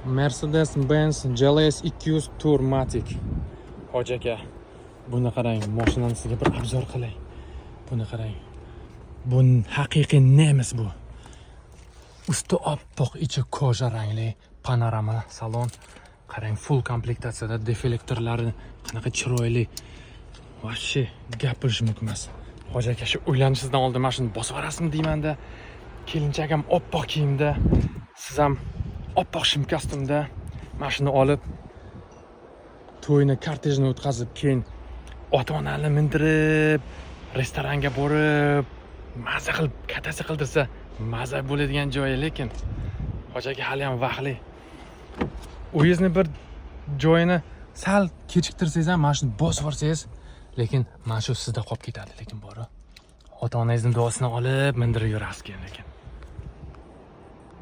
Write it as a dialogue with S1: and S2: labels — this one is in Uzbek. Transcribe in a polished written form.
S1: Mercedes-Benz GLS 200 Tourmatic. Hoji aka, buni qarang, mashinani sizga bir obzor qilay. Buni qarang. Bu haqiqiy nemis bu. Usti oppoq, ichi koja rangli, panorama salon. Qarang, full komplektatsiyada deflektorlari qanaqa chiroyli. Vashshi gapirish mumkin emas. Hoji aka, shu uylanishingizdan oldin mana shuni bosib olasizmi deyman-da. Kelinchagim oppoq kiyimda, siz ham oppoq shim kostyumda mashina olib to'yni kortejini o'tkazib, keyin ota-onani mindirib, restoranga borib, maza qilib, katasi qildirsa, maza bo'ladigan joyi, lekin hoji aka hali ham vaqtli. Uyingizni bir joyini sal kechiktirsangiz ham mana shuni bosib olsangiz, lekin mana shu sizda qolib ketadi, lekin bori ota-onangizning duosini olib mindirib yurasiz keyin lekin.